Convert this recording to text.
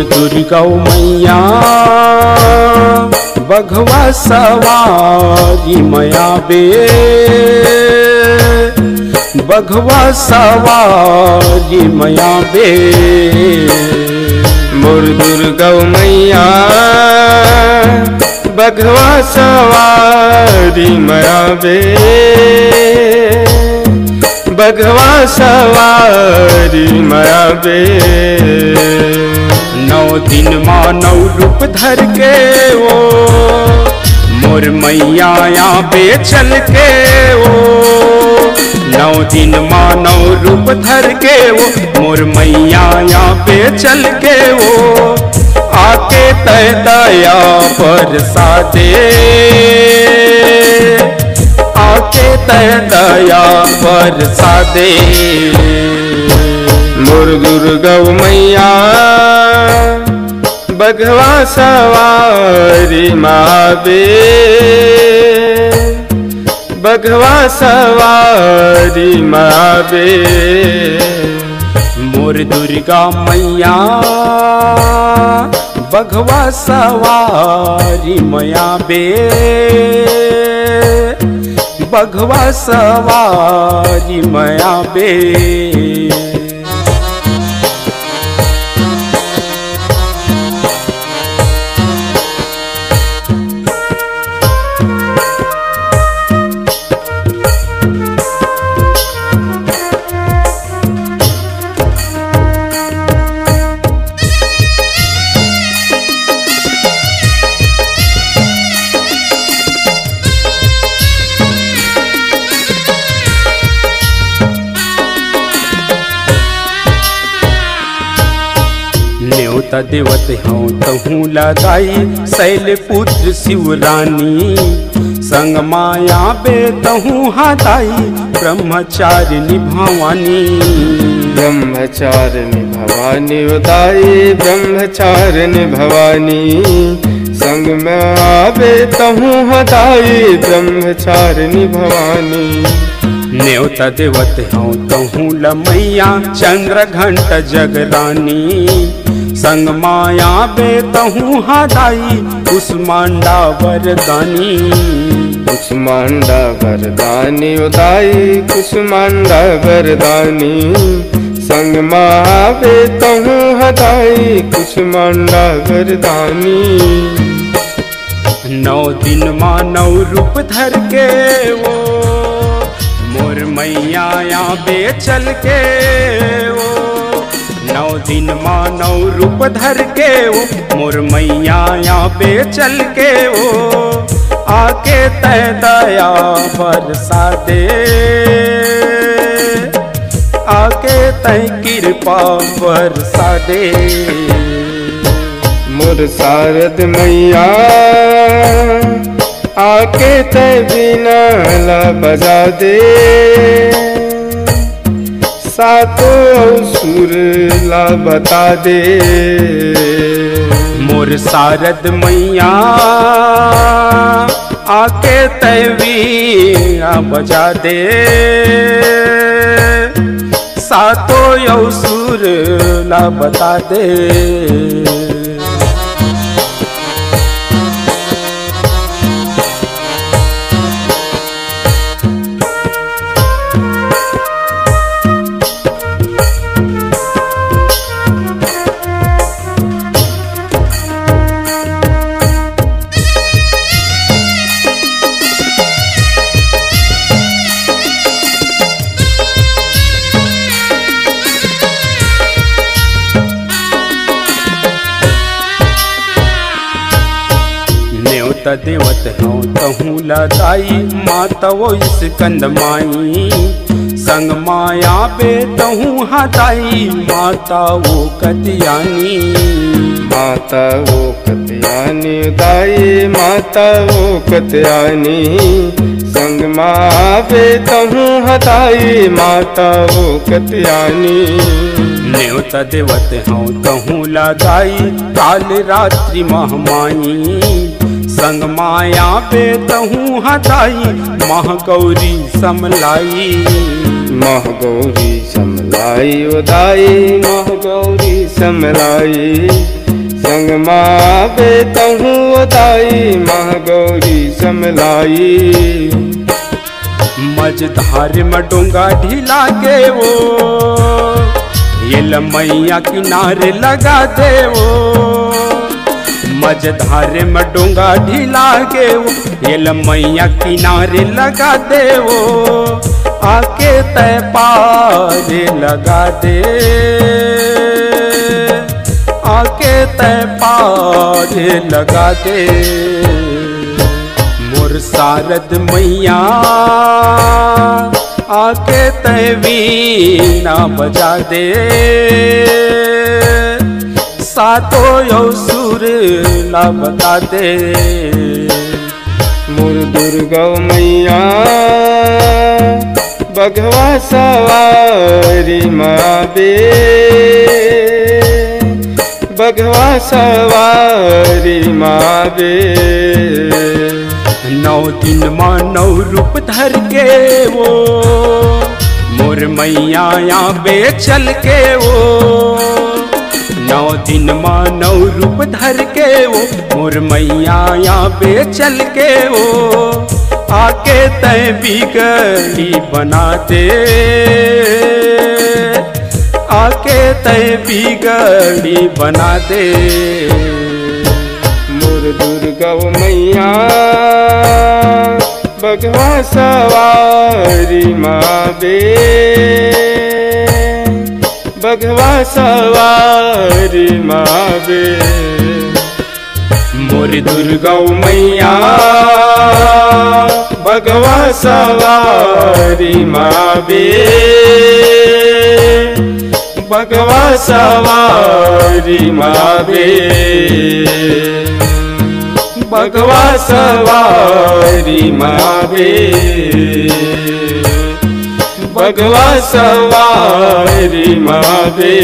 दुर्गा मैया बघवा सवारी मया बे, बघवा सवारी मया बे। मोर दुर्गा मैया बघवा सवारी मया बे, बघवा सवारी मया बे। 9 दिन माँ 9 रूप धर के वो मोर मैया यहाँ पे चल के वो। 9 दिन माँ 9 रूप धर के वो मोर मैया यहाँ पे चल के वो। आके तय दया बरसा दे, आके तय दया बरसा दे। मोर दुर्गा मैया बघवा सवारी माँ बे, बघवा सवारी माँ बे। मोर दुर्गा मैया बघवा सवारी मया बे, बघवा सवारी मया बे। न्योता देवत हूँ तहूँ लगाई शैल पुत्र शिवरानी। संग माया बे तहूँ हाथाई ब्रह्मचारिणी भवानी। ब्रह्मचारिणी भवानी उदाई ब्रह्मचारिणी भवानी। संग में आवे तहूँ हदाई ब्रह्मचारिणी भवानी। न्योता देवत हूँ तहूँ लमैया चंद्र घंट जगरानी। संग माया बे तहूँ हादाई कुसमांडा वरदानी। कुसमांडा वरदानी उदाई कुसमांडा वरदानी। संग मावे तहूँ हदाई कुसमांडा वरदानी। 9 दिन माँ 9 रूप धर के वो मोर मैया यहाँ पे चल के वो। 9 दिन माँ 9 रूप धर के वो मोर मैया यहाँ पे चल के वो। आके तय दया बरसा दे, आके तय कृपा बरसा दे। मोर शारद मैया आके तय बीना ला बजा दे। सातों सुर ला बता दे। मोर शारद मैया आके तय वीणा बजा दे। सातों सुर ला बता दे। न्योता देवत हूँ तहूँ लदाई माता वो इस कंद माई। संग माया बे तहूँ हाथाई माता वो कतियानी। माता वो कतियानी उदाई माता वो कतियानी। संग मावे तहूँ हदाई माता वो कतियानी। न्योता देवत हूँ तहूँ लगाई काल रात्रि महमाई। संग माया पे तहूँ हदाई महागौरी समलाई। महागौरी समलाई उदाई महागौरी समलाई। संग माँ बेतहूँ दाई माँ गौरी समलाई। मझधार में डोंगा ढिला के वो ये मैया किनारे लगा दे वो। मझधार में डोंगा ढिला के वो ये मैया किनारे लगा दे वो। आके तय पार लगा दे, आके तय पार लगा दे। मोर शारद मैया आके तय वीणा बजा दे। सातो यो सुर ला बता दे। मोर दुर्गा मैया बघवा सवारी माँ बे, बघवा सवारी माँ बे। 9 दिन माँ 9 रूप धर के वो मोर मैया आबे चल के वो। 9 दिन माँ 9 रूप धर के वो मोर मैया आबे चल के वो। आके तय बिगड़ी बना दे, आके तय बिगड़ी बना दे। मोर दुर्गा मैया बघवा सवारी माँ बे, बघवा सवारी माँ बे। मोर दुर्गा मैया बघवा सवारी माँ बे, बघवा सवारी माँ बे। बघवा सवारी माँ बे, बघवा सवारी माँ बे।